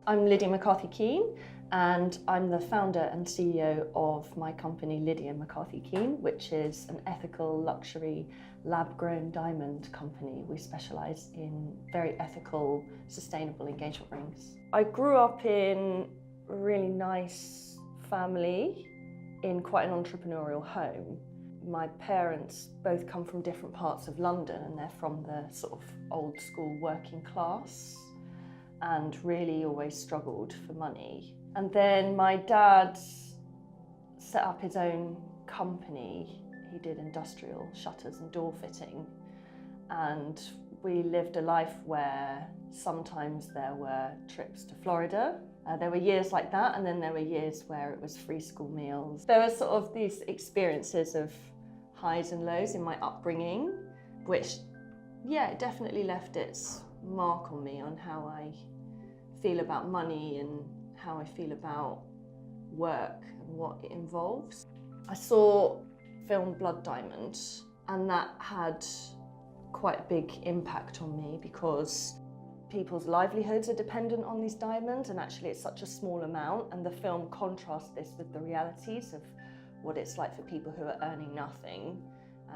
I'm Lydia McCarthy-Keen, and I'm the founder and CEO of my company Lydia McCarthy-Keen, which is an ethical luxury lab-grown diamond company. We specialise in very ethical, sustainable engagement rings. I grew up in a really nice family in quite an entrepreneurial home. My parents both come from different parts of London, and they're from the sort of old school working class and really always struggled for money. And then my dad set up his own company. He did industrial shutters and door fitting. And we lived a life where sometimes there were trips to Florida. There were years like that, and then there were years where it was free school meals. There were sort of these experiences of highs and lows in my upbringing, which, yeah, it definitely left its mark on me on how I feel about money and how I feel about work and what it involves. I saw film Blood Diamond, and that had quite a big impact on me because people's livelihoods are dependent on these diamonds, and actually it's such a small amount, and the film contrasts this with the realities of what it's like for people who are earning nothing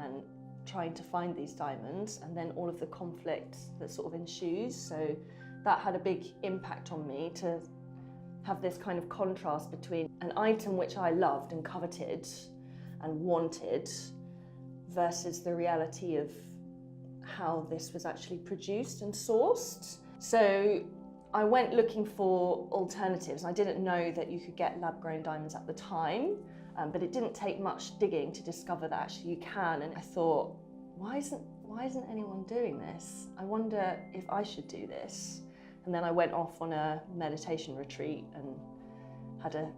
and trying to find these diamonds, and then all of the conflict that sort of ensues. So that had a big impact on me, to have this kind of contrast between an item which I loved and coveted and wanted versus the reality of how this was actually produced and sourced. So I went looking for alternatives. I didn't know that you could get lab-grown diamonds at the time, but it didn't take much digging to discover that actually you can. And I thought, why isn't anyone doing this? I wonder if I should do this. And then I went off on a meditation retreat and had a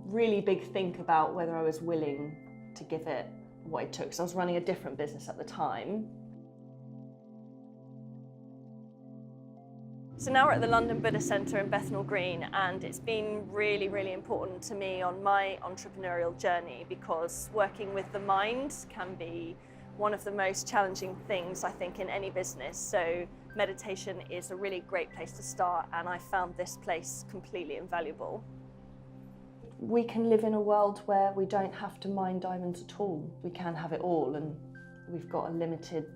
really big think about whether I was willing to give it what it took. So I was running a different business at the time. So now we're at the London Buddhist Centre in Bethnal Green, and it's been really, really important to me on my entrepreneurial journey, because working with the mind can be one of the most challenging things, I think, in any business. So meditation is a really great place to start, and I found this place completely invaluable. We can live in a world where we don't have to mine diamonds at all. We can have it all, and we've got a limited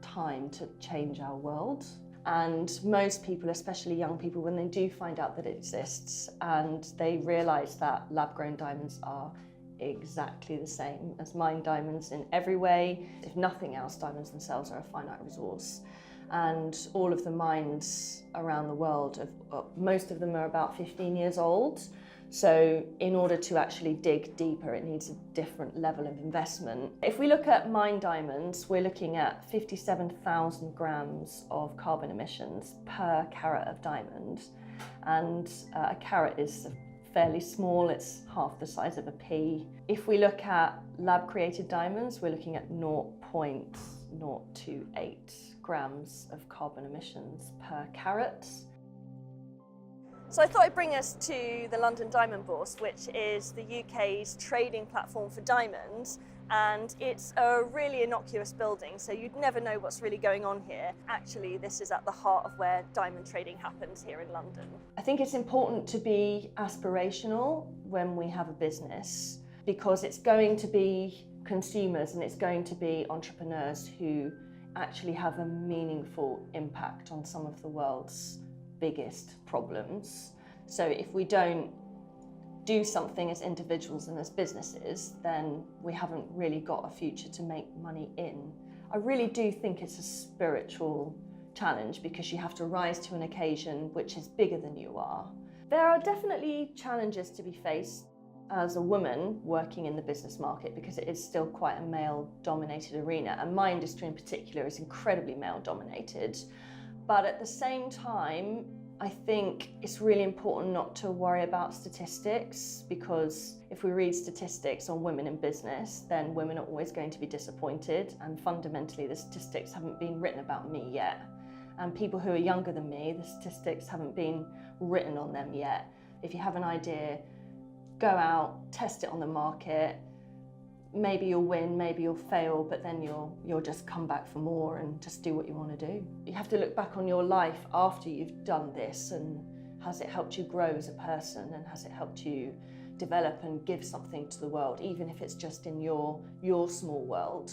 time to change our world. And most people, especially young people, when they do find out that it exists and they realise that lab-grown diamonds are exactly the same as mined diamonds in every way. If nothing else, diamonds themselves are a finite resource. And all of the mines around the world, most of them are about 15 years old. So in order to actually dig deeper, it needs a different level of investment. If we look at mined diamonds, we're looking at 57,000 grams of carbon emissions per carat of diamond. And a carat is fairly small, it's half the size of a pea. If we look at lab-created diamonds, we're looking at 0.028 grams of carbon emissions per carat. So I thought I'd bring us to the London Diamond Bourse, which is the UK's trading platform for diamonds. And it's a really innocuous building, so you'd never know what's really going on here. Actually, this is at the heart of where diamond trading happens here in London. I think it's important to be aspirational when we have a business, because it's going to be consumers and it's going to be entrepreneurs who actually have a meaningful impact on some of the world's biggest problems. So if we don't do something as individuals and as businesses, then we haven't really got a future to make money in. I really do think it's a spiritual challenge, because you have to rise to an occasion which is bigger than you are. There are definitely challenges to be faced as a woman working in the business market, because it is still quite a male-dominated arena, and my industry in particular is incredibly male-dominated. But at the same time, I think it's really important not to worry about statistics, because if we read statistics on women in business, then women are always going to be disappointed, and fundamentally the statistics haven't been written about me yet. And people who are younger than me, the statistics haven't been written on them yet. If you have an idea, go out, test it on the market, maybe you'll win, maybe you'll fail, but then you'll just come back for more and just do what you want to do. You have to look back on your life after you've done this, and has it helped you grow as a person, and has it helped you develop and give something to the world, even if it's just in your small world.